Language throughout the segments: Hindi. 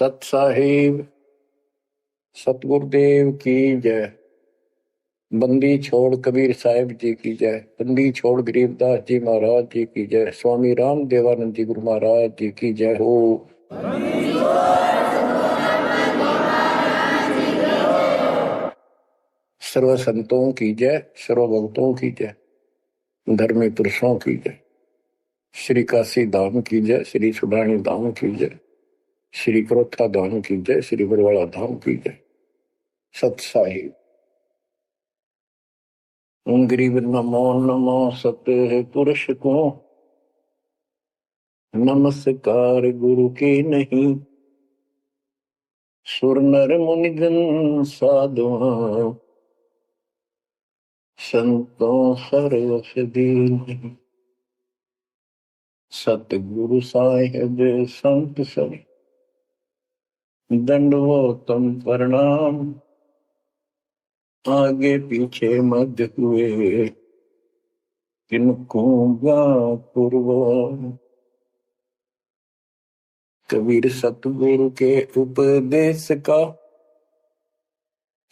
सत साहिब सतगुरुदेव की जय। बंदी छोड़ कबीर साहिब जी की जय। बंदी छोड़ गरीबदास जी महाराज जी की जय। स्वामी राम देवानंद जी गुरु महाराज जी की जय हो। सर्व संतों की जय, सर्व भक्तों की जय, धर्मी पुरुषों की जय। श्री काशी धाम की जय, श्री सुडानी धाम की जय, श्री क्रोथा धाम की जय, श्री बरवाड़ा धाम की जय। सत साहिब गरीब नमो नमो सत्य पुरुष को, नमस्कार गुरु के नहीं। सुर नर मुनिजन साधुआ, संतों सर्वस दीन। सतगुरु साहिब संत सब, दंडवतम प्रणाम। आगे पीछे मध्य हुए, किनको पूर्व। कबीर सतगुरु के उपदेश का,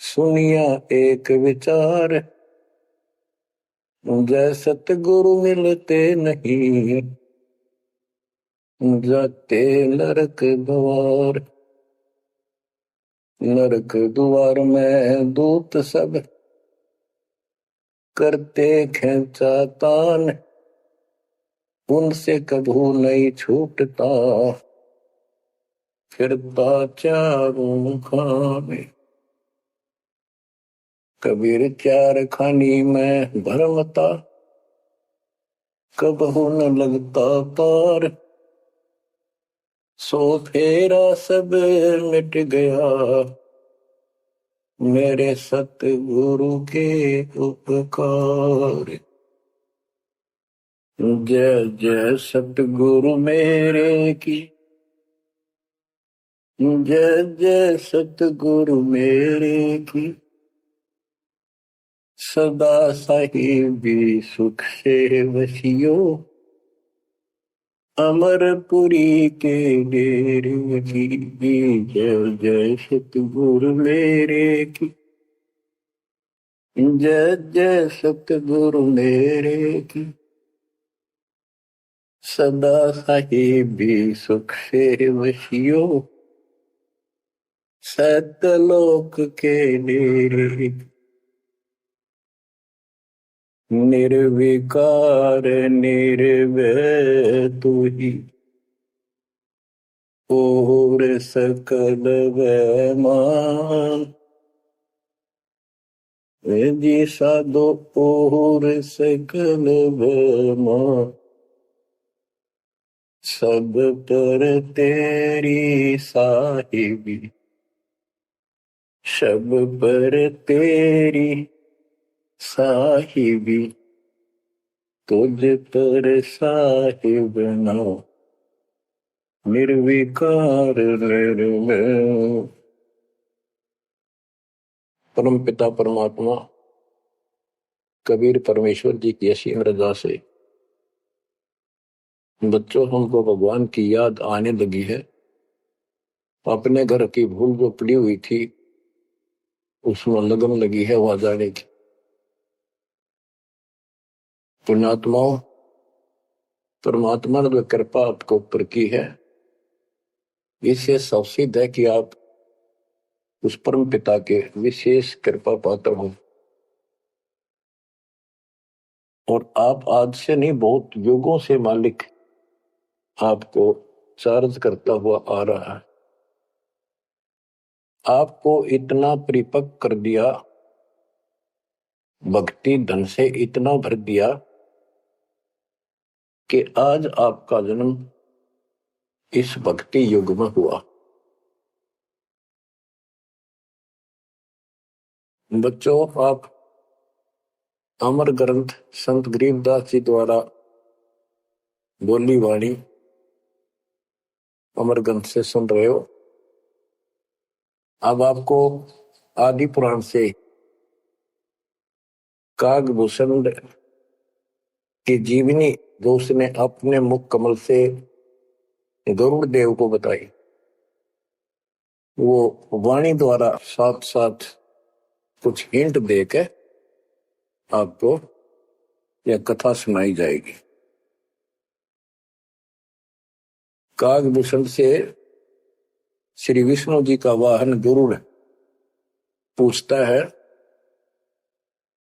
सुनिया एक विचार। जय सतगुरु मिलते नहीं, जाते नरक द्वार। नरक द्वार में दूत सब, करते खेचा तान। उनसे कभू नहीं छूटता, फिरता चारों खाने। कबीर चार खानी में भरमता, कबहू न लगता पार। सो फेरा सब मिट गया, मेरे सतगुरु के उपकार। जय जय सतगुरु मेरे की, जय जय सतगुरु मेरे की। सदा साहिबी सुख से वसियो, अमरपुरी के डेरे की। जय जय सतगुरु मेरे की, जय जय सतगुरु मेरे की। सदा साहिबी सुख से वसियो, सतलोक के डेरे। निर्विकार निर्भय तू ही, और सकल वैमान। जी साधो और सकल वैमान। सब पर तेरी साहिबी, सब पर तेरी साहिबी। तुझ पर साहिब ना, निर्विकार निर्भय। परम पिता परमात्मा कबीर परमेश्वर जी की असीम रजा से बच्चों हमको भगवान की याद आने लगी है। अपने घर की भूल जो पड़ी हुई थी, उसमें लगन लगी है वहां जाने की। पुण्यात्माओं, परमात्मा ने जो कृपा आपको ऊपर की है, इससे सावसिद है कि आप उस परम पिता के विशेष कृपा पात्र हो। और आप आज से नहीं, बहुत युगों से मालिक आपको चार्ज करता हुआ आ रहा है। आपको इतना परिपक्व कर दिया, भक्ति धन से इतना भर दिया कि आज आपका जन्म इस भक्ति युग में हुआ। बच्चों, आप अमर ग्रंथ संत गरीबदास जी द्वारा बोली वाणी अमर ग्रंथ से सुन रहे हो। अब आपको आदि पुराण से कागभूषण की जीवनी जो उसने अपने मुख कमल से गरुड़ देव को बताई, वो वाणी द्वारा साथ साथ कुछ हिंट देके आपको यह कथा सुनाई जाएगी। कागभूषण से श्री विष्णु जी का वाहन गरुड़ पूछता है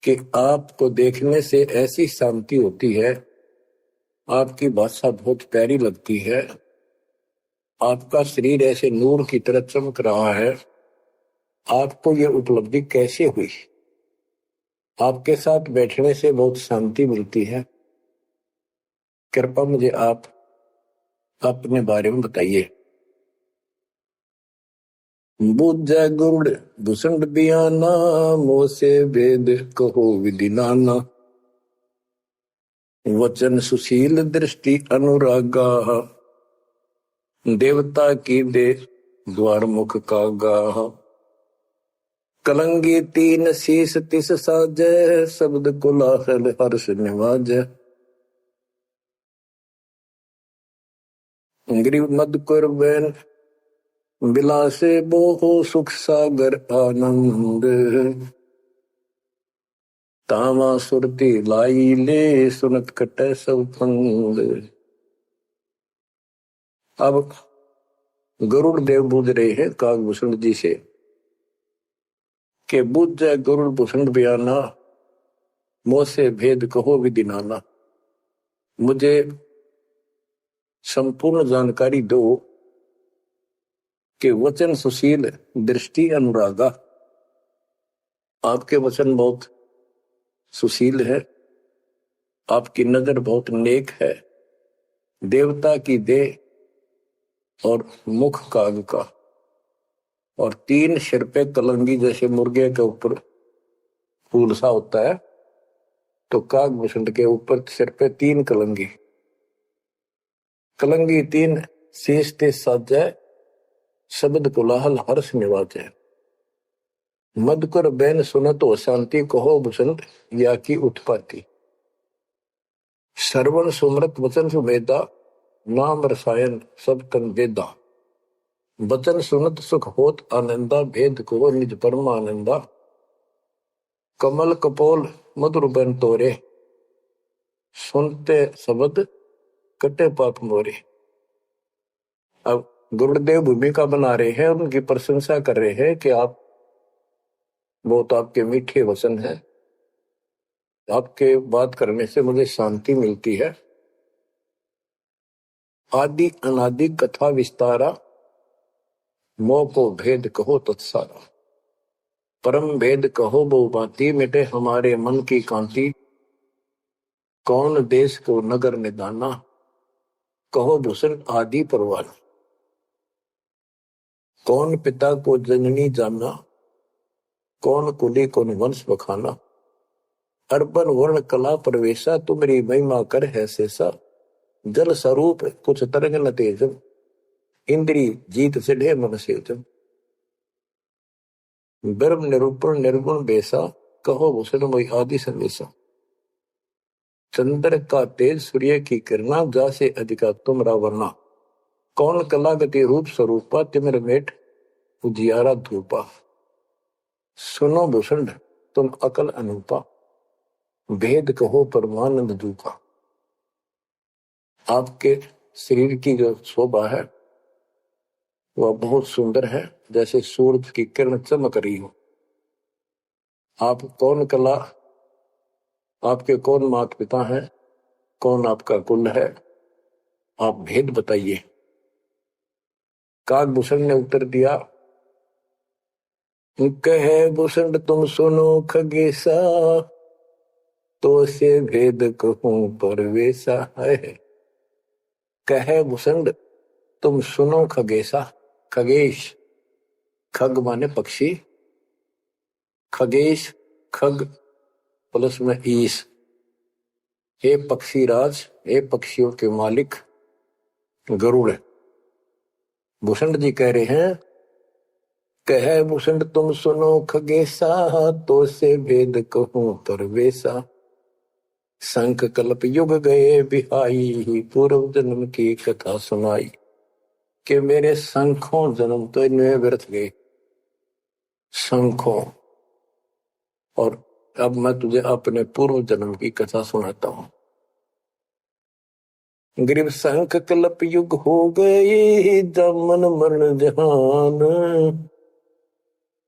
कि आपको देखने से ऐसी शांति होती है, आपकी भाषा बहुत प्यारी लगती है, आपका शरीर ऐसे नूर की तरह चमक रहा है, आपको ये उपलब्धि कैसे हुई? आपके साथ बैठने से बहुत शांति मिलती है, कृपया मुझे आप अपने बारे में बताइए। बुझ गुरुड़ भूषण बियाना, मोह से भेद कहो विधि नाना, वचन सुशील दृष्टि अनुरागा, देवता की दे द्वार मुख कागा, कलंगी तीन शीस तिस साजय, शब्द कोलाहल हर्ष निवाजय, ग्रीव मद कुर्बैन बिलासे बोहो सुख सागर आनंद, तामा सुरती लाई ले सुनत कटे सब फंद। अब गरुड़ देव बूझ रहे हैं कागभूषण जी से कि बुझ जाए गरुड़ भूषण बयाना, मोह से भेद कहो विधि नाना, मुझे संपूर्ण जानकारी दो कि वचन सुशील दृष्टि अनुरागा, आपके वचन बहुत सुशील है, आपकी नजर बहुत नेक है, देवता की देह और मुख काग का, और तीन सिर पे कलंगी जैसे मुर्गे के ऊपर फूल सा होता है, तो कागभूषण के ऊपर सिर पे तीन कलंगी, कलंगी तीन शीश ते साजय, शब्द कोलाहल हर्ष निवाजय, मधुकर बैन सुनत हो शांति कहो भूषण या की उत्पत्ति, श्रवण सुमृत वचन सुमेधा, नाम रसायन सब तन वेदा, वचन सुनत सुख होत आनंदा, भेद को निज परमानंदा, कमल कपोल मधुर बन तोरे, सुनते शब्द कटे पाप मोरे। अब गुरुदेव भूमिका बना रहे हैं, उनकी प्रशंसा कर रहे हैं कि आप बहुत आपके मीठे वचन हैं, आपके बात करने से मुझे शांति मिलती है। आदि अनादि कथा विस्तारा, मोह को भेद कहो तत्सारा, परम भेद कहो बहु भांति, मिटे हमारे मन की कांति, कौन देश को नगर निदाना, कहो भूषण आदि परवान, कौन पिता को जननी जाना, कौन कुली कौन वंश बखाना, अर्पण वर्ण कला प्रवेशा, तुम्हारी महिमा कर है शेषा, जल स्वरूप कुछ तरंग न तेजम, इंद्री जीत सिढ़े मन सेजम, ब्रह्म निरूपण निर्गुण बेसा, कहो भूषण वही आदि संदेशा, चंद्र का तेज सूर्य की किरणा, जा से अधिका तुमरा वरना, कौन कला गति रूप स्वरूपा, तिमिर मेट उजियारा धूपा, सुनो भूषण तुम अकल अनूपा, भेद कहो परमानंद दूपा। आपके शरीर की जो शोभा है वह बहुत सुंदर है, जैसे सूरज की किरण चमक रही हो। आप कौन कला, आपके कौन माता पिता हैं, कौन आपका कुल है, आप भेद बताइए। कागभूषण ने उत्तर दिया, कहे भूषण तुम सुनो खगेसा, तो से भेद कहूं परवेसा है। कहे भूषण तुम सुनो खगेसा, खगेश खग माने पक्षी, खगेश खग प्लस में ईश, हे पक्षी राज, हे पक्षियों के मालिक गरुड़। भूषण जी कह रहे हैं, कहे भूषण तुम सुनो खगेसा, तो से भेद कहूं परवेसा, शंख कल्प युग गए बिहाई, पूर्व जन्म की कथा सुनाई, कि मेरे संखों जन्म तो इनमें व्यर्थ गए, संखों। और अब मैं तुझे अपने पूर्व जन्म की कथा सुनाता हूं। ग्रीव संख कल्प युग हो गए, जमन मरण जहान,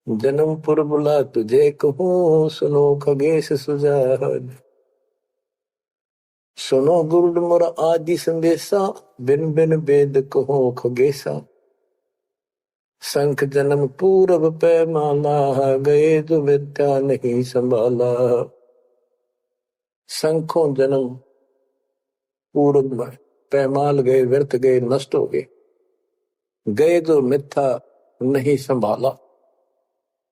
जन्म पुर बुला तुझे कहूं, सुनो खगेश सुजान। सुनो गुरुड मोर आदि संदेशा, बिन बिन वेद कहो खगेशा। संख जन्म पूरब पे माला, गए जो विद्या नहीं संभाला। संखों जन्म पूरब में पैमाल गए, व्यर्थ गए, नष्ट हो गए। गए जो मिथ्या नहीं संभाला,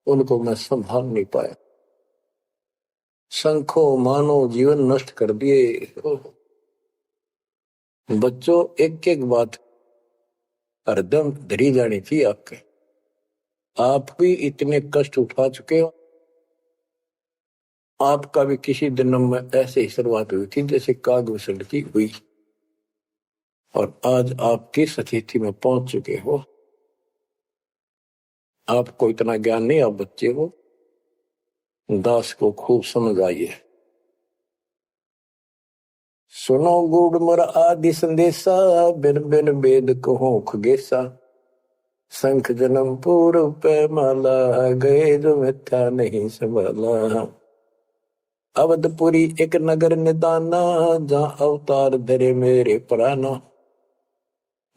उनको मैं संभाल नहीं पाया। संखों मानो जीवन नष्ट कर दिए। बच्चों, एक एक बात हरदम धरी जानी थी आपके। आप भी इतने कष्ट उठा चुके हो। आपका भी किसी जन्म में ऐसे ही शुरुआत हुई थी जैसे कागभूषण की हुई, और आज आप किस स्थिति में पहुंच चुके हो। आपको इतना ज्ञान नहीं, आप बच्चे हो। दास को खूब समझ आइए। सुनो गुड़ मर आदि संदेशा, बिन बिन वेद कहो खगेशा। संख जन्म पूर्व पे माला, गए जो मिथ्या नहीं संभाला। अवधपुरी एक नगर निदाना, जहाँ अवतार धरे मेरे प्राणा।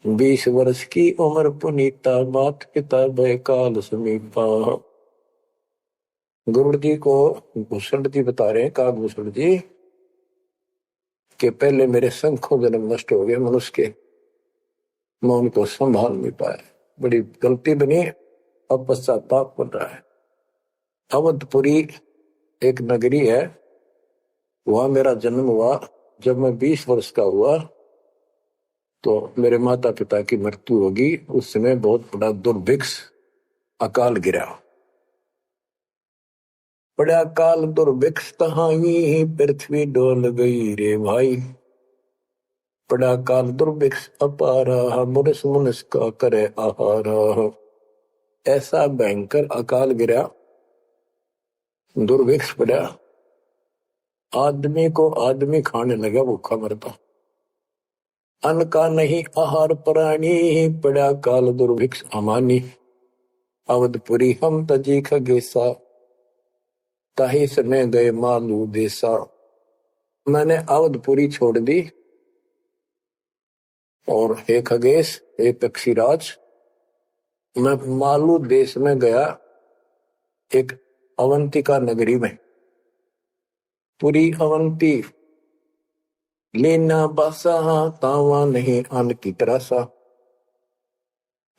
20 वर्ष की उम्र पुनीता, मात पिता भय काल समीपा। गुरु जी को भूषण जी बता रहे हैं, कागभूषण जी, कि पहले मेरे संखों जन्म नष्ट हो गए मनुष्य के, मैं उनको संभाल नहीं पाया। बड़ी गलती बनी, अब पश्चाताप बन रहा है। अवधपुरी एक नगरी है, वहां मेरा जन्म हुआ। जब मैं 20 वर्ष का हुआ तो मेरे माता पिता की मृत्यु होगी। उस समय बहुत बड़ा दुर्भिक्ष अकाल गिरा। बड़ा काल दुर्भिक्ष तहाई, पृथ्वी डोल गई रे भाई। बड़ा काल दुर्भिक्ष अपारा, मुनिस मुनिस का करे आहारा। ऐसा भयंकर अकाल गिरा, दुर्भिक्ष पड़ा, आदमी को आदमी खाने लगा, भूखा मरता। अन्न का नहीं आहार प्राणी, पड़ा काल दुर्भिक्ष अमानी। अवधपुरी हम तजी खगेसा, ताही समय गए मालू देसा। मैंने अवधपुरी छोड़ दी, और हे खगेश, हे पक्षीराज, मैं मालू देश में गया, एक अवंतिका नगरी में। पूरी अवंती लेना बासा, तावा नहीं अन्न की तरासा।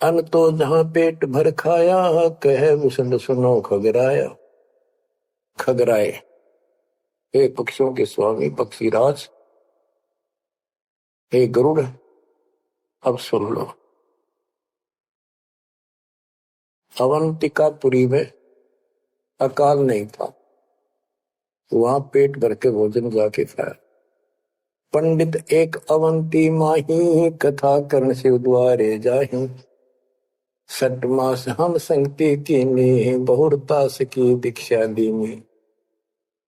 अन्न तो जहां पेट भर खाया, कहे मुसंद सुनो खगराया। खगराए, हे पक्षियों के स्वामी पक्षीराज, हे गरुड़, अब सुन लो। अवंतिकापुरी में अकाल नहीं था, वहां पेट भर के भोजन जाके खाया। पंडित एक अवंती माही, कथा कर्ण शिव द्वारे जाही। 6 मास हम संगति कीनी, बहुरतास की दीक्षा दीनी।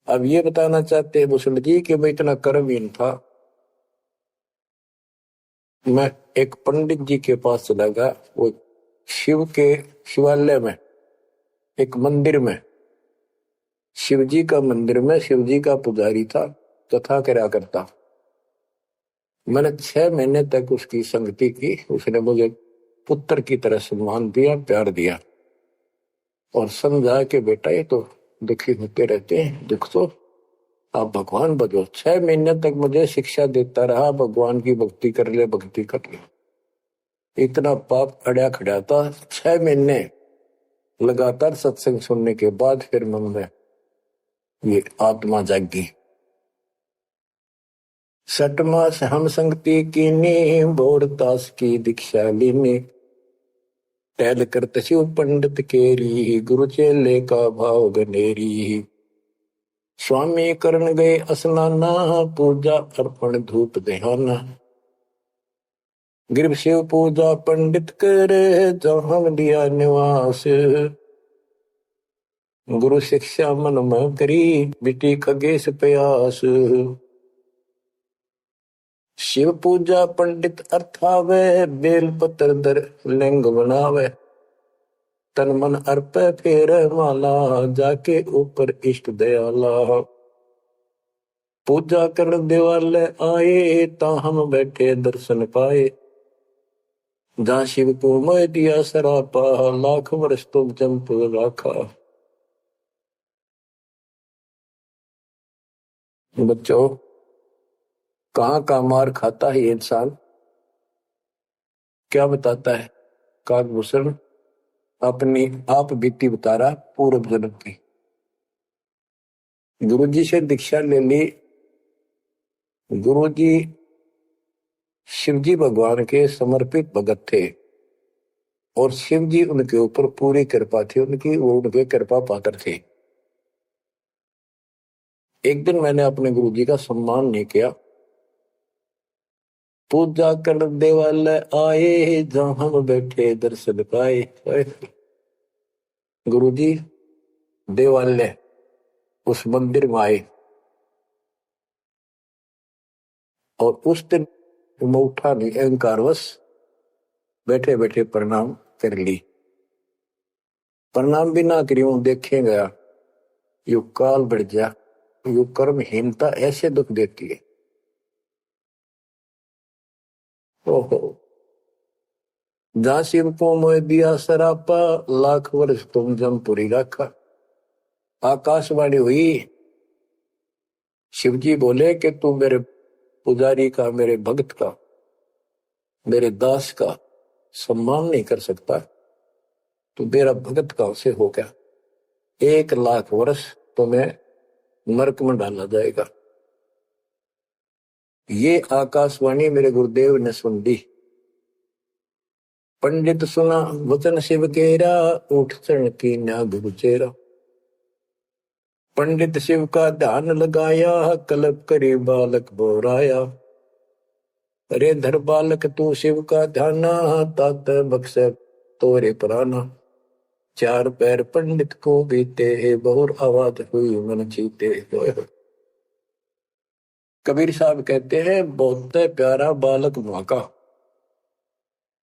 अब ये बताना चाहते हैं भूषण जी कि मैं इतना कर्महीन था। मैं एक पंडित जी के पास चला गया, वो शिव के शिवालय में, एक मंदिर में, शिव जी का मंदिर में, शिव जी का पुजारी था, कथा करा करता। मैंने 6 महीने तक उसकी संगति की। उसने मुझे पुत्र की तरह सम्मान दिया, प्यार दिया, और समझा कि बेटा ये तो दुखी होते रहते हैं, दुख तो आप भगवान बजो। 6 महीने तक मुझे शिक्षा देता रहा, भगवान की भक्ति कर ले, भक्ति कर ले। इतना पाप अड़ा खड़ा था। 6 महीने लगातार सत्संग सुनने के बाद फिर मन में ये आत्मा जागी। 6 मास हम संगति कीनी, बोरतास की दीक्षा लीनी। टहल करत शिव पंडित केरी, गुरु चेले का भाव गनेरी। स्वामी करण गए स्नाना, पूजा अर्पण धूप देहाना। गिर शिव पूजा पंडित करे, जहाँ दिया निवास। गुरु शिक्षा मन में करी, बिटी खगेश प्यास। शिव पूजा पंडित अर्थावे, बेल पत्र दर लिंग बनावे। तन मन अर्प फेर माला, जाके ऊपर इष्ट दयाला। पूजा कर दिवाले आए, ता हम बैठे दर्शन पाए। जहाँ शिव को मैं दिया सरापा, लाख वर्ष तुम जंप राखा। बच्चों, कहाँ का मार खाता है इंसान, क्या बताता है काकभूषण? अपनी आप बीती बता रहा पूर्व जन्म की। गुरुजी से दीक्षा ले ली। गुरुजी शिवजी भगवान के समर्पित भगत थे और शिवजी उनके ऊपर पूरी कृपा थी उनकी, वो उनके कृपा पात्र थे। एक दिन मैंने अपने गुरुजी का सम्मान नहीं किया। पूजा कर देवाल आए, जहां हम बैठे दर्शन पाए। गुरुजी देवालय उस मंदिर में आए और उस दिन मैं उठा नहीं, अहंकारवश बैठे बैठे प्रणाम कर ली। प्रणाम भी ना करी, हूं देखे गया यू काल बढ़ जा, यू कर्महीनता ऐसे दुख देती है। ओहो, जहां शिव को मोह दिया सरापा, लाख वर्ष तुम जमपुरी रखा। आकाशवाणी हुई, शिवजी बोले कि तू मेरे पुजारी का, मेरे भक्त का, मेरे दास का सम्मान नहीं कर सकता, तो मेरा भगत कहां से हो गया? 1 लाख वर्ष तुम्हें नरक में डाला जाएगा। ये आकाशवाणी मेरे गुरुदेव ने सुन ली। पंडित सुना वचन शिव केरा, उठ चरण की न्या गुरु चेरा। पंडित शिव का ध्यान लगाया, कल्प करी बालक बोराया। अरे धर बालक तू शिव का ध्याना, तात बख्श तोरे प्राणा। 4 पैर पंडित को बीते, बहुर आवाज हुई मन चीते। कबीर साहब कहते हैं, बहुत प्यारा बालक मां का,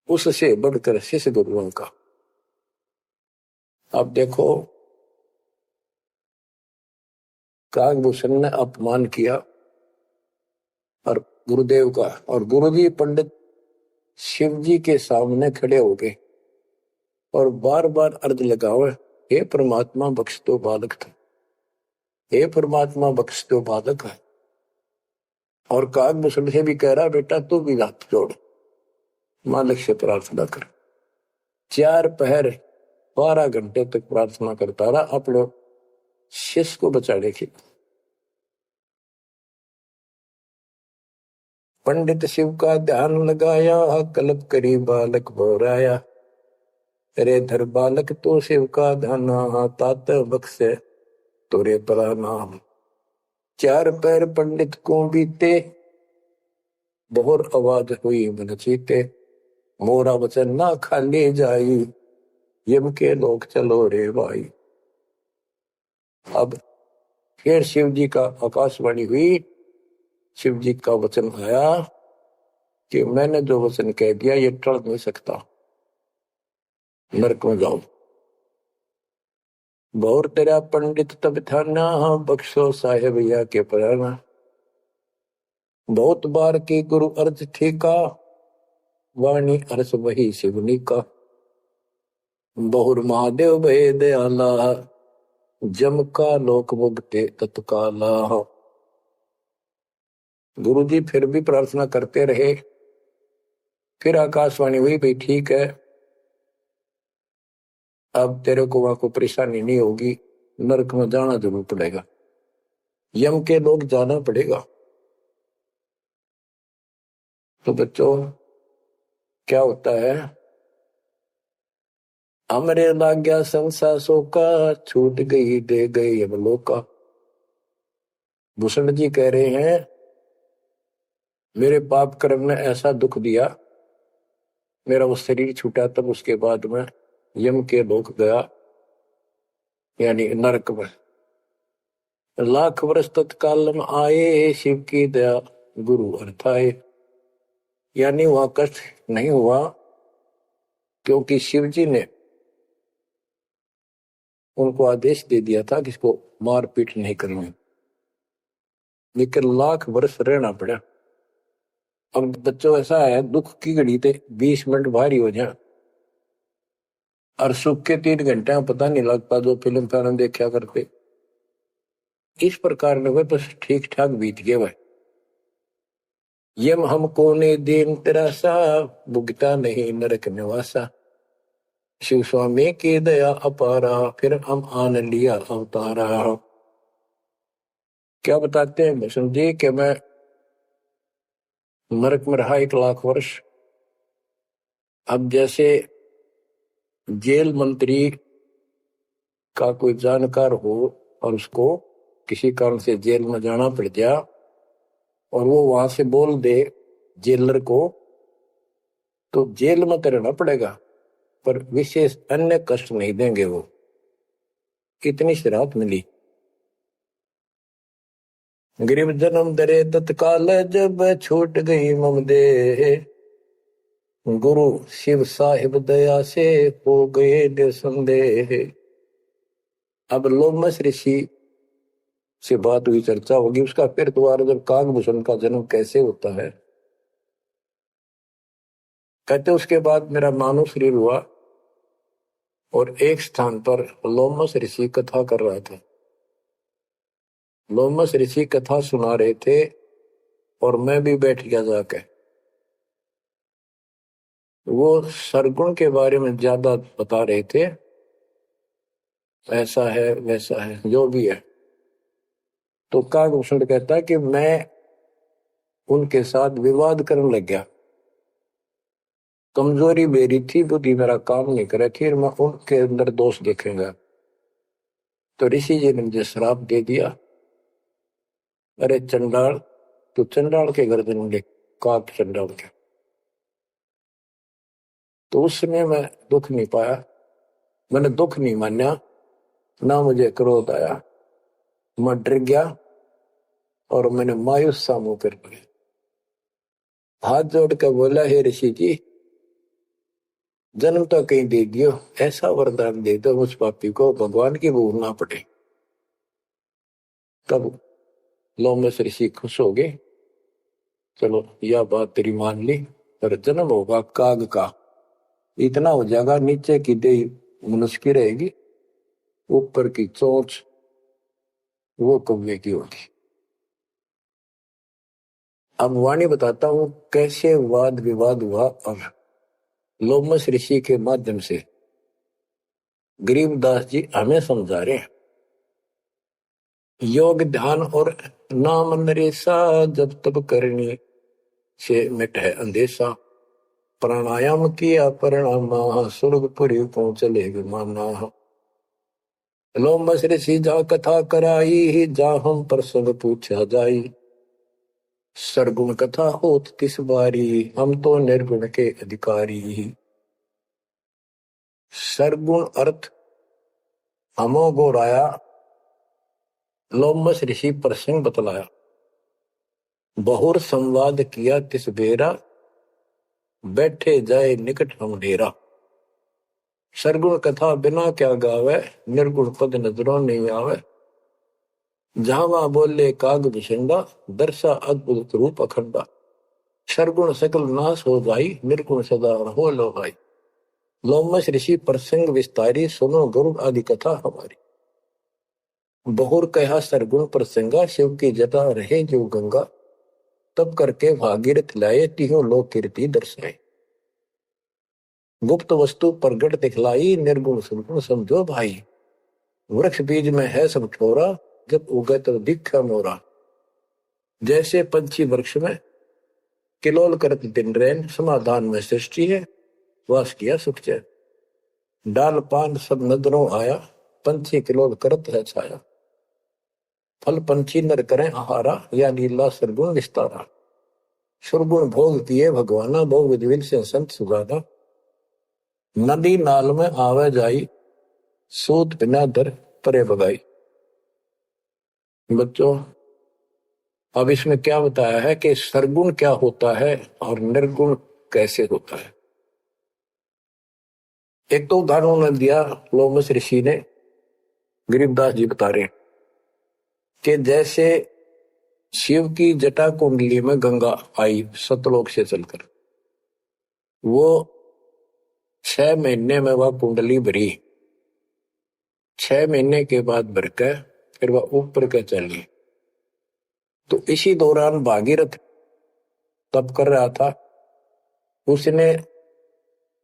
उससे बढ़कर शिष्य गुरुओं का। अब देखो, काकभूषण ने अपमान किया और गुरुदेव का, और गुरुजी पंडित शिव जी के सामने खड़े हो गए और बार बार अर्ज लगाओ, हे परमात्मा बख्श दो बालक था, हे परमात्मा बख्श दो बालक है। और काकभूषण से भी कह रहा, बेटा तू भी हाथ जोड़, मालिक से प्रार्थना कर। 4 पहर 12 घंटे तक प्रार्थना करता रहा अपने शिष्य को बचाने की। पंडित शिव का ध्यान लगाया, कल्प करी बालक बोराया। अरे धर बालक तो शिव का ध्याना, तात बख्श तोरे प्रणाम। 4 पैर पंडित को बीते, बहुर आवाज हुई मन चीते। मोरा वचन ना खाली जाई, यम के लोग चलो रे भाई। अब फिर शिव जी का आकाशवाणी हुई, शिव जी का वचन आया कि मैंने जो वचन कह दिया ये टल नहीं सकता, नरक में जाओ। बहुर तेरा पंडित तब थाना, बख्शो साहेब या के प्राणा। बहुत बार की गुरु अर्ज ठीका, वाणी अर्स वही शिवनी का। बहुर महादेव भय दयाला, जम का लोक मुक्ते तत्काला। गुरु जी फिर भी प्रार्थना करते रहे। फिर आकाशवाणी हुई, भाई ठीक है, अब तेरे को वहां को परेशानी नहीं होगी, नरक में जाना जरूर पड़ेगा, यम के लोग जाना पड़ेगा। तो बच्चों क्या होता है, हमरे लाग गया संसासों का, छूट गई दे गए यमलोका। भूषण जी कह रहे हैं, मेरे पाप कर्म ने ऐसा दुख दिया मेरा वो शरीर छूटा, तब उसके बाद मैं यम के लोक गया, यानी नरक में। लाख वर्ष तत्काल में आए, शिव की दया गुरु अर्थाए। यानी वहां कष्ट नहीं हुआ, क्योंकि शिव जी ने उनको आदेश दे दिया था कि इसको मारपीट नहीं करनी, लेकिन लाख वर्ष रहना पड़ा। अब बच्चों ऐसा है, दुख की घड़ी थे 20 मिनट भारी हो जाए, और सुख के 3 घंटे में पता नहीं लगता, जो फिल्म फिल्म देखा करते। इस प्रकार ने वह बस ठीक ठाक बीत गया। वह यम हमको ने दीन तेरासा, भुगता नहीं नरक निवासा। शिव स्वामी की दया अपारा, फिर हम आन लिया अवतारा। क्या बताते हैं भीष्म जी कि मैं नरक में रहा 1 लाख वर्ष। अब जैसे जेल मंत्री का कोई जानकार हो और उसको किसी कारण से जेल में जाना पड़ गया, और वो वहां से बोल दे जेलर को, तो जेल में तो रहना पड़ेगा, पर विशेष अन्य कष्ट नहीं देंगे। वो कितनी शराब मिली। गरीब जन्म दरे तत्काल, जब छूट गई मम देह। गुरु शिव साहिब दया से हो गए निसंदेह। अब लोमस ऋषि से बात हुई, चर्चा होगी उसका फिर दोबारा, जब कागभूषण का जन्म कैसे होता है। कहते उसके बाद मेरा मानव शरीर हुआ, और एक स्थान पर लोमस ऋषि कथा कर रहा था। लोमस ऋषि कथा सुना रहे थे, और मैं भी बैठ गया जाके। वो सरगुण के बारे में ज्यादा बता रहे थे, ऐसा है वैसा है जो भी है। तो कागभूषण कहता है कि मैं उनके साथ विवाद करने लग गया। कमजोरी मेरी थी, बुद्धि मेरा काम नहीं करे, फिर मैं उनके अंदर दोष देखेंगा। तो ऋषि जी ने मुझे श्राप दे दिया, अरे चंडाल, तो चंडाल के गर्दन में काट चंडाल के। तो उस समय मैं दुख नहीं पाया, मैंने दुख नहीं माना, ना मुझे क्रोध आया। मैं डर गया, और मैंने मायूस सा मुंह कर लिया, हाथ जोड़ कर बोला, हे ऋषि जी, जन्म तो कहीं दे दियो, ऐसा वरदान दे दो उस पापी को भगवान की भूल ना पड़े। तब लोमस ऋषि खुश हो गए, चलो यह बात तेरी मान ली, पर जन्म होगा काग का, इतना हो जाएगा, नीचे की देह मनुष्य की रहेगी, ऊपर की चोंच वो कौवे की होगी। अब वाणी बताता हूं कैसे वाद विवाद हुआ। अब लोमस ऋषि के माध्यम से गरीबदास जी हमें समझा रहे हैं, योग ध्यान और नाम नरेसा, जब तब करनी से मिट है अंदेशा। प्राणायाम किया परिणाम, स्वर्गपुरी पहुंचले विमाना। लोमस ऋषि जा कथा कराई, जा हम प्रसंग पूछा जाई। सरगुण कथा होत किस बारी, हम तो निर्गुण के अधिकारी। सरगुण अर्थ हमो गोराया, लोमस ऋषि प्रसंग बतलाया। बहुर संवाद किया तिस बेरा, बैठे जाए निकट हम डेरा। सरगुण कथा बिना क्या गावे, निर्गुण पद नजरों नहीं आवे। जहां वहां बोले काग विशंडा, दर्शा अद्भुत रूप अखंडा। सरगुण सकल नाश हो जाई, निर्गुण सदा हो लो भाई। लोमस ऋषि प्रसंग विस्तारी, सुनो गुरु आदि कथा हमारी। बहुर कहा सरगुण प्रसंगा, शिव की जटा रहे जो गंगा। तब करके भागीरथ लाए, तिहो लोक कीर्ति दर्शाए। गुप्त वस्तु प्रगट दिखलाई, निर्गुण सुनगुण समझो भाई। वृक्ष बीज में है सब ठोरा, जब उगे तो दिखा मोरा। जैसे पंछी वृक्ष में किलोल करत दिन रैन, समाधान में सृष्टि है, वास किया सुख चैन। डाल पान सब नजरों आया, पंछी किलोल करत है छाया। फल पंछी नर करें आहारा, या लीला सरगुण विस्तारा। सुरगुण भोग किए भगवाना, बहु विधि से संत सुजाना। नदी नाल में आवे जाई, सूत बिना दर परे बगाई। बच्चों, अब इसमें क्या बताया है कि सरगुण क्या होता है और निर्गुण कैसे होता है। एक तो उदाहरण उन्होंने दिया लोमस ऋषि ने, गरीबदास जी बता रहे हैं कि जैसे शिव की जटा कुंडली में गंगा आई सतलोक से चलकर, वो 6 महीने में वह कुंडली भरी, 6 महीने के बाद भरकर फिर वह ऊपर के चली। तो इसी दौरान भागीरथ तप कर रहा था, उसने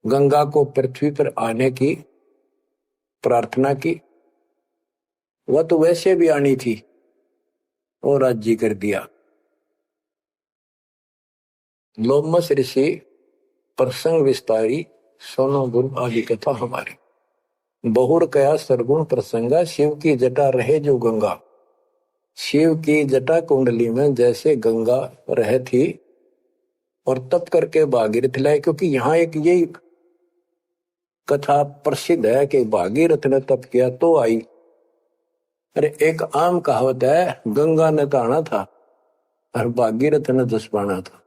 गंगा को पृथ्वी पर आने की प्रार्थना की। वह तो वैसे भी आनी थी और राज्य कर दिया। लोमस ऋषि प्रसंग विस्तारी सोनो गुण आदि कथा हमारी। बहुर कया सरगुण प्रसंगा, शिव की जटा रहे जो गंगा। शिव की जटा कुंडली में जैसे गंगा रहे थी और तप करके भागीरथ लाए, क्योंकि यहाँ एक ये कथा प्रसिद्ध है कि भागीरथ ने तप किया तो आई। अरे एक आम कहावत है, गंगा ने ताना था और भागीरथ ने जसपाना था।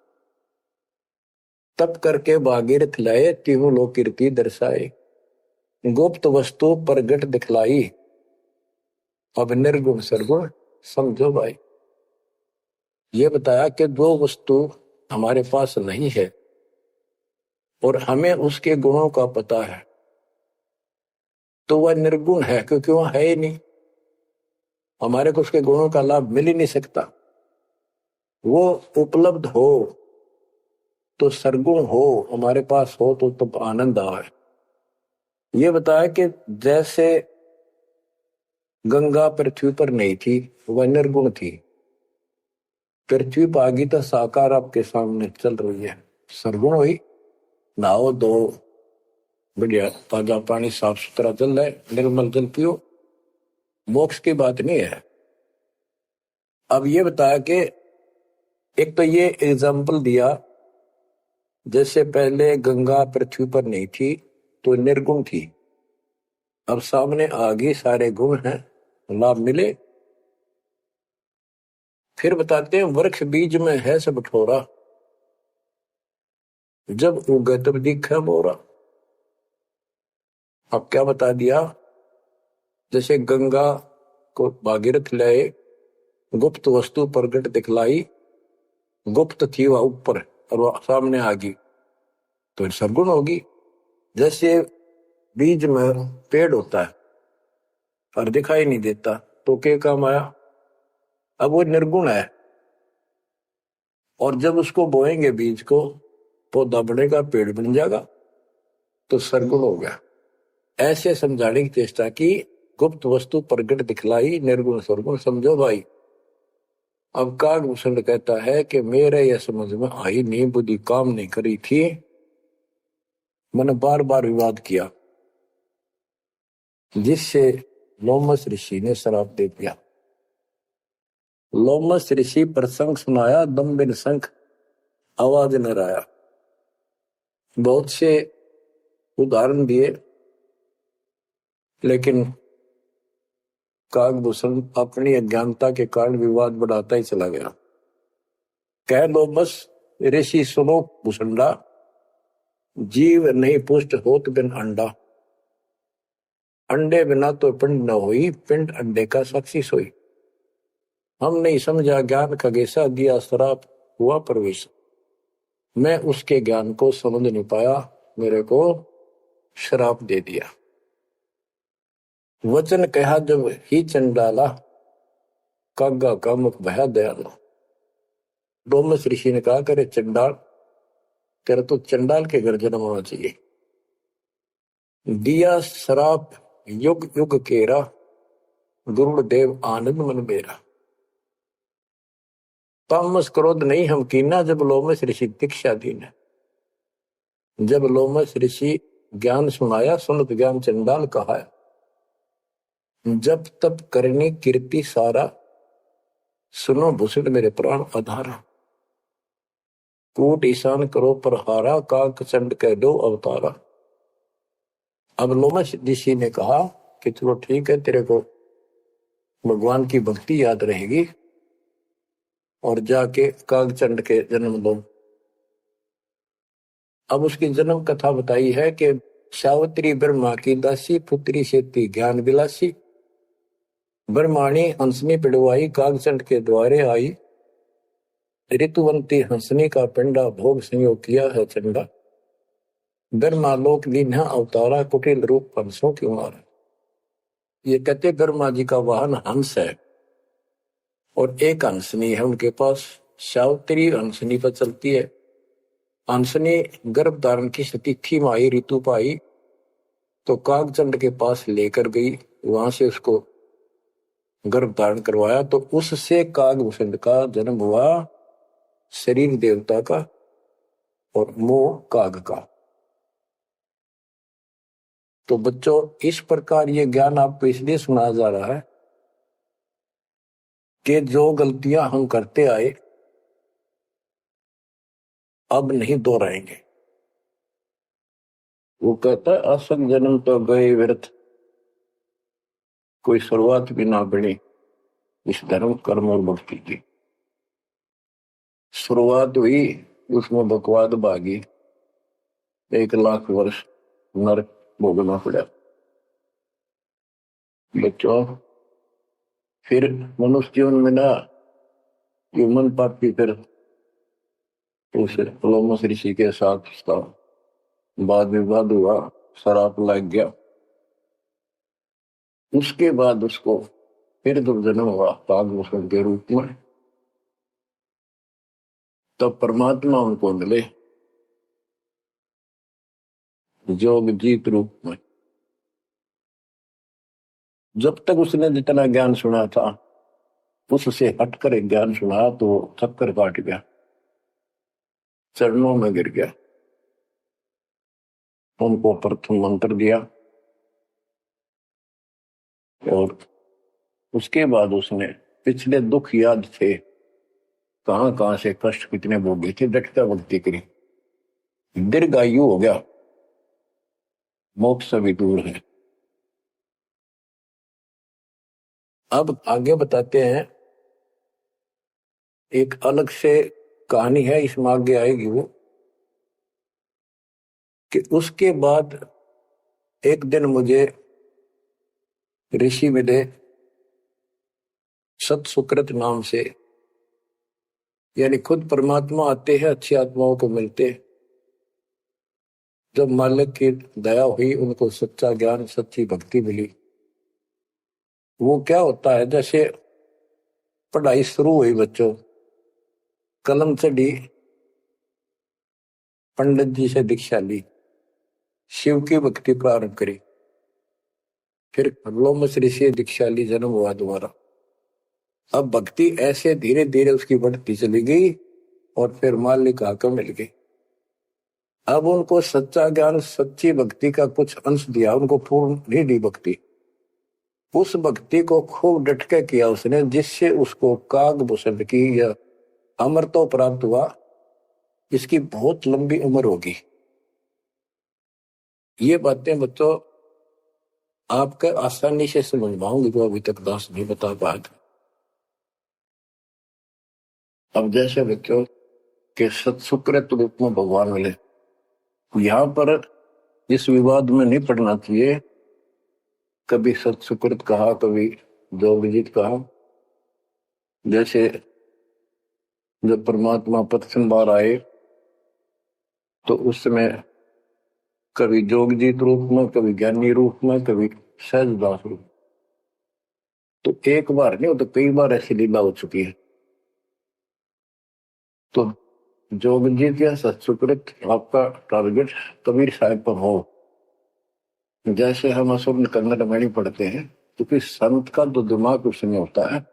तप करके भागीरथ लाए, तीनों लोक कीर्ति दर्शाए, गुप्त वस्तु प्रगट दिखलाई, अब निर्गुण सरगुण समझो भाई। ये बताया कि जो वस्तु हमारे पास नहीं है और हमें उसके गुणों का पता है तो वह निर्गुण है, क्योंकि वह है ही नहीं, हमारे को उसके गुणों का लाभ मिल ही नहीं सकता। वो उपलब्ध हो तो सरगुण हो, हमारे पास हो तो तब आनंद आए। ये बताया कि जैसे गंगा पृथ्वी पर नहीं थी, वह निर्गुण थी। पृथ्वी पर आगी तो साकार आपके सामने चल रही है, सरगुण हुई। नहाओ दो, बढ़िया ताजा पानी, साफ सुथरा जल है, निर्मल जल पियो, मोक्ष की बात नहीं है। अब ये बताया कि एक तो ये एग्जाम्पल दिया, जैसे पहले गंगा पृथ्वी पर नहीं थी तो निर्गुण थी, अब सामने आगे सारे गुण हैं, लाभ मिले। फिर बताते हैं वृक्ष बीज में है सब ठोरा, जब उगे तब दिखे मोरा। अब क्या बता दिया, जैसे गंगा को भागीरथ लाए, गुप्त वस्तु प्रगट दिखलाई, गुप्त थी वह ऊपर और वह सामने आ गई तो सरगुण होगी। जैसे बीज में पेड़ होता है और दिखाई नहीं देता तो क्या काम आया, अब वो निर्गुण है। और जब उसको बोएंगे बीज को, पौधा बनेगा, पेड़ बन जाएगा, तो सरगुण हो गया। ऐसे समझाने की चेष्टा की, गुप्त वस्तु प्रगट दिखलाई, निर्गुण सरगुण समझो भाई। अब कागभूषण कहता है कि मेरे यह समझ में आई नहीं, बुद्धि काम नहीं करी थी, मैंने बार बार विवाद किया, जिससे लोमस ऋषि ने श्राप दे दिया। लोमस ऋषि प्रसंग सुनाया, दम बिन शंख आवाज न आया। बहुत से उदाहरण दिए, लेकिन कागभूषण अपनी अज्ञानता के कारण विवाद बढ़ाता ही चला गया। कह लो बस ऋषि सुनो भूषंडा, जीव नहीं पुष्ट होत बिन अंडा। अंडे बिना तो पिंड न हुई, पिंड अंडे का साक्षी सोई। हम नहीं समझा ज्ञान खगेशा, दिया श्राप हुआ प्रवेश। मैं उसके ज्ञान को समझ नहीं पाया, मेरे को श्राप दे दिया। वचन कहा जब ही चंडाला, कागा का मुख भया दयाला। लोमस ऋषि ने कहा, करे चंडाल, तेरा तो चंडाल के घर जन्म होना चाहिए। दिया श्राप युग युग केरा, गुरुदेव आनंद मन मेरा। तामस क्रोध नहीं हम कीना, जब लोमस ऋषि दीक्षा दीन। जब लोमस ऋषि ज्ञान सुनाया, सुनत ज्ञान चंडाल कहा। जब तब करनी कीर्ति सारा, सुनो भूषण मेरे प्राण आधारा। कूट ईशान करो पर हारा, काक चंड कह दो अवतारा। अब लोमश ऋषि ने कहा कि चलो ठीक है, तेरे को भगवान की भक्ति याद रहेगी और जाके कागचंड के जन्म दो। अब उसकी जन्म कथा बताई है कि सावित्री ब्रह्मा की दासी, पुत्री सेती ज्ञान विलासी, ब्रह्माणी हंसनी पिड़वाई, कागचंड के द्वारे आई, ऋतुवंती हंसनी का पिंडा, भोग संयोग किया है चंडा, ब्रह्मालोक दीन्हा अवतारा, कुटिल रूप हंसों की मार। ये कहते ब्रह्मा जी का वाहन हंस है और एक हंसनी है उनके पास, सावित्री हंसनी पर चलती है। हंसनी गर्भ धारण की तिथि में आई, ऋतु पाई तो कागचंड के पास लेकर गई, वहां से उसको गर्भ धारण करवाया, तो उससे कागभूषण का जन्म हुआ, शरीर देवता का और मोह काग का। तो बच्चों, इस प्रकार ये ज्ञान आपको इसलिए सुनाया जा रहा है कि जो गलतियां हम करते आए अब नहीं दोहराएंगे। वो कहता है असंग जन्म तो गए व्यर्थ, कोई शुरुआत भी ना बनी इस धर्म कर्म और भक्ति की। शुरुआत हुई, उसमें बकवाद भागी, 1,00,000 वर्ष नरक भोगना पड़ा। बच्चों, फिर मनुष्य जीवन में ना मन पापी फिर उस लोमश ऋषि के साथ उसका वाद विवाद हुआ, शराब लग गया। उसके बाद उसको फिर दुर्जन्म हुआ कागभूषण के रूप में। तब परमात्मा उनको मिले जोग जीत रूप में। जब तक उसने जितना ज्ञान सुना था उससे हटकर एक ज्ञान सुना तो थक्कर काट गया, चरणों में गिर गया। उनको प्रथम मंत्र दिया और उसके बाद उसने पिछले दुख याद थे, कहां कहां से कष्ट कितने भोगे थे, डटकर भक्ति करी, दीर्घायु हो गया, मोक्ष से भी दूर है। अब आगे बताते हैं, एक अलग से कहानी है, इसमें आगे आएगी वो, कि उसके बाद एक दिन मुझे ऋषि मिले सत सुकृत नाम से, यानी खुद परमात्मा आते हैं, अच्छी आत्माओं को मिलते। जब मालिक की दया हुई, उनको सच्चा ज्ञान सच्ची भक्ति मिली। वो क्या होता है, जैसे पढ़ाई शुरू हुई बच्चों, कलम चढ़ी, पंडित जी से दीक्षा ली, शिव की भक्ति प्रारंभ करी, फिर लोमश ऋषि दीक्षा ली, जन्म हुआ दोबारा। अब भक्ति ऐसे धीरे धीरे उसकी बढ़ती चली गई और फिर मालिक आकर मिल गई। अब उनको सच्चा ज्ञान सच्ची भक्ति का कुछ अंश दिया, उनको पूर्ण नहीं दी भक्ति। उस भक्ति को खूब डटके किया उसने, जिससे उसको कागभूषण की या अमरत्व प्राप्त हुआ। इसकी बहुत लंबी उम्र होगी। ये बातें बच्चों आपके आसानी से समझ पाऊंगी जो अभी तक दास नहीं बता पाया था। अब जैसे बच्चों के सत्सुकृत रूप में भगवान मिले, यहां पर इस विवाद में नहीं पड़ना चाहिए, कभी सत्सुकृत कहा, कभी जोगजीत कहा। जैसे जब परमात्मा प्रथम बार आए तो उस समय कभी जोगजीत रूप में, कभी ज्ञानी रूप में, कभी सहजदास रूप। तो एक बार नहीं, वो तो कई बार ऐसी लीला हो चुकी है। तो जोगजीत या सत्सुकृत आपका टारगेट कबीर साहब पर हो। जैसे हम असुर कन्नड़ में नहीं पढ़ते हैं, क्योंकि संत का जो दिमाग उसमें होता है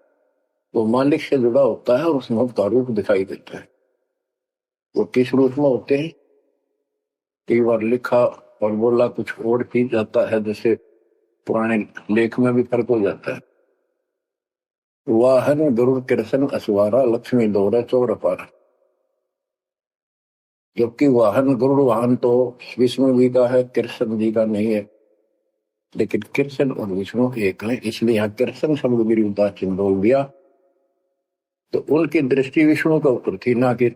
वो मालिक से जुड़ा होता है और उसमें का रूप दिखाई देता है। वो किस रूप में होते हैं, कई बार लिखा और बोला कुछ और भी जाता है, जैसे पुराने लेख में भी फर्क हो जाता है। वाहन गरुड़ कृष्ण असवारा, लक्ष्मी दोहरा चौर अपारा। जबकि वाहन गरुड़ वाहन तो विष्णु जी का है, कृष्ण जी का नहीं है। लेकिन कृष्ण और विष्णु एक है, इसलिए यहाँ कृष्ण शब्द विरुद्धा चिन्ह बोल दिया। तो उनकी दृष्टि विष्णु के ऊपर थी, ना कि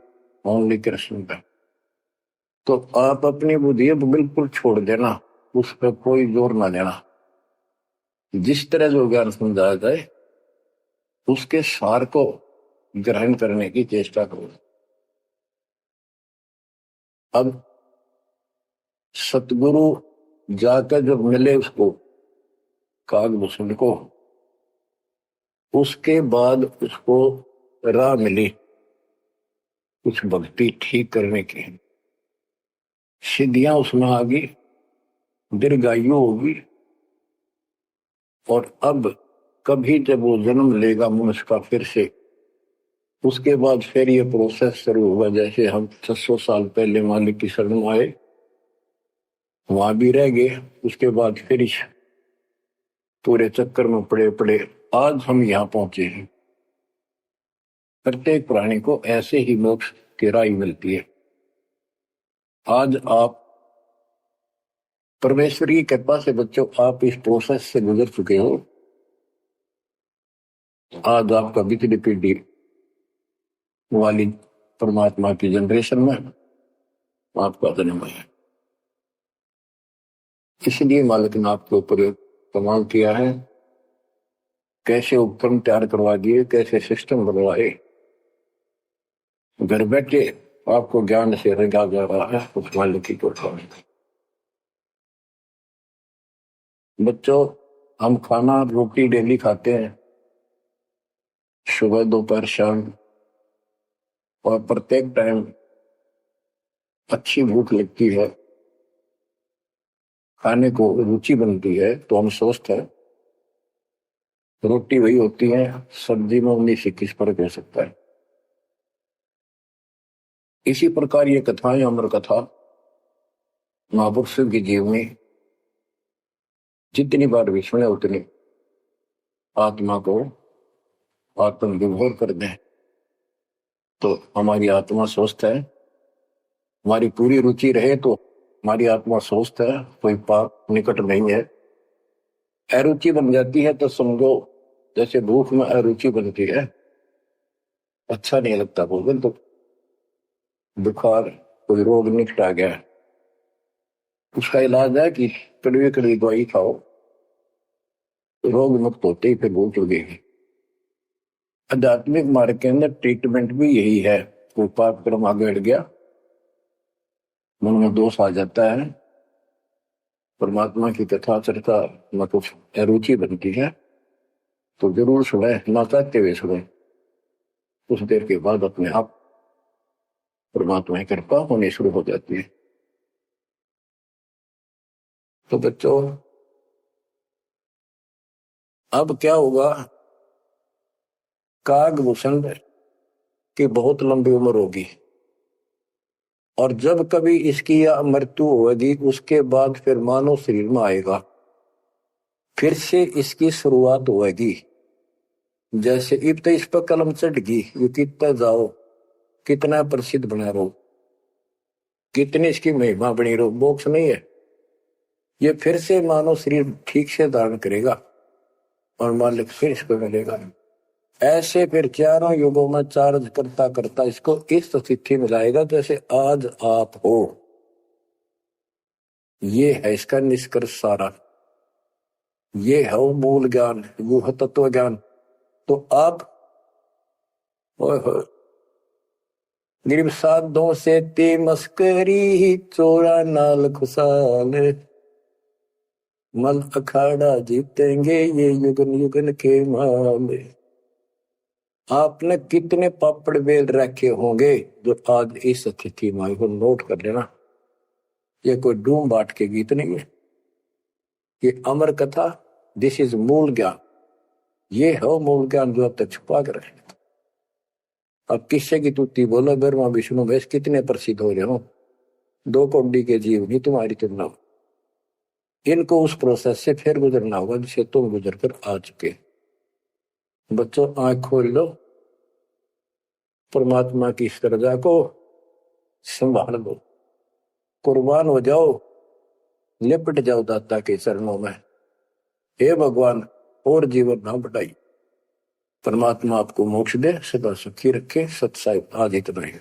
ओनली कृष्ण पे। तो आप अपनी बुद्धि अब बिल्कुल छोड़ देना, उस पर कोई जोर ना देना। जिस तरह जो ज्ञान समझाया जाए उसके सार को ग्रहण करने की चेष्टा करो। अब सतगुरु जाकर जब मिले उसको, कागभूषण को, उसके बाद उसको राह मिली कुछ भक्ति ठीक करने की, सिद्धियां उसमें आ गई, दीर्घायु होगी। और अब कभी जब वो जन्म लेगा मनुष्य का फिर से, उसके बाद फिर ये प्रोसेस शुरू हुआ। जैसे हम 600 साल पहले मालिक की शरण में आए, वहां भी रह गए, उसके बाद फिर इस पूरे चक्कर में पड़े पड़े आज हम यहाँ पहुंचे हैं। प्रत्येक प्राणी को ऐसे ही मोक्ष की राह मिलती है। आज आप परमेश्वर की कृपा से बच्चों, आप इस प्रोसेस से गुजर चुके हो। आज आपका बिजली पीढ़ी वाली परमात्मा की जनरेशन में आपका जन्म है। इसलिए मालिक ने आपके ऊपर कमाल किया है, कैसे उपकरण तैयार करवा दिए, कैसे सिस्टम बनवाए, घर बैठे आपको ज्ञान से रंगा जा रहा है उस मालिक की कृपा में। बच्चों, हम खाना रोटी डेली खाते हैं, सुबह दोपहर शाम, और प्रत्येक टाइम अच्छी भूख लगती है, खाने को रुचि बनती है, तो हम स्वस्थ हैं। रोटी वही होती है, सब्जी में 19-21 फर्क हो सकता है। इसी प्रकार ये कथाएं, अमर कथा महापुरुषों की जीवनी जितनी बार भी सुने उतनी आत्मा को आत्मविभोर कर दें, तो हमारी आत्मा स्वस्थ है। हमारी पूरी रुचि रहे तो हमारी आत्मा स्वस्थ है, कोई पाप निकट नहीं है। अरुचि बन जाती है तो समझो जैसे भूख में अरुचि बनती है, अच्छा नहीं लगता भोजन, तो बुखार कोई रोग निकट आ गया, उसका इलाज है कि कड़वी कड़वी दवाई खाओ, रोग मुक्त होते ही फिर भूख लगेगी। आध्यात्मिक मार्ग के अंदर ट्रीटमेंट भी यही है। कोई पाप कर्म आगे बढ़ गया, मन में दोष आ जाता है, परमात्मा की कथा चर्चा में कुछ अरुचि बनती है, तो जरूर सुने, ना चाहते हुए सुने। कुछ देर के बाद अपने आप परमात्मा की कृपा होनी शुरू हो जाती है। तो बच्चों, अब क्या होगा, कागभूषण की बहुत लंबी उम्र होगी, और जब कभी इसकी यह मृत्यु होगी उसके बाद फिर मानव शरीर में आएगा, फिर से इसकी शुरुआत होगी। जैसे इब तो इस पर कलम चढ़ गई, ये कितना जाओ, कितना प्रसिद्ध बना रहो, कितनी इसकी महिमा बनी रहो, मोक्ष नहीं है। ये फिर से मानव शरीर ठीक से धारण करेगा और मालिक फिर इसको मिलेगा। ऐसे फिर चारों युगों में चार्ज करता करता इसको इस स्थिति में लाएगा जैसे आज आप हो। ये है इसका निष्कर्ष सारा, ये है वो मूल ज्ञान, वो है तत्व ज्ञान। तो आप गरीब साधों से ते मस्करी, चोरा नाल खुशाल, मल अखाड़ा जीतेंगे ये युगन युगन के माल। आपने कितने पापड़ बेल रखे होंगे जो आज इस स्थिति में को नोट कर लेना। ये कोई डूम बाट के गीत नहीं है, ये अमर कथा, दिस इज मूल ज्ञान। ये है मूल ज्ञान जो अब तक छुपा कर रहे। अब किससे की तुत्ती बोलो, ब्रह्मा विष्णु महेश कितने प्रसिद्ध हो रहे हो, 2 कौड़ी के जीव नहीं तुम्हारी तुलना। इनको उस प्रोसेस से फिर गुजरना होगा जिसे तुम गुजर कर आ चुके। बच्चों, आंख खोल लो, परमात्मा की इस दर्जा को संभाल लो, कुर्बान हो जाओ, लिपट जाओ दाता के चरणों में। हे भगवान और जीवन ना बढ़ाई। परमात्मा आपको मोक्ष दे, सदा सुखी रखे। सत साहिब आज इतना ही।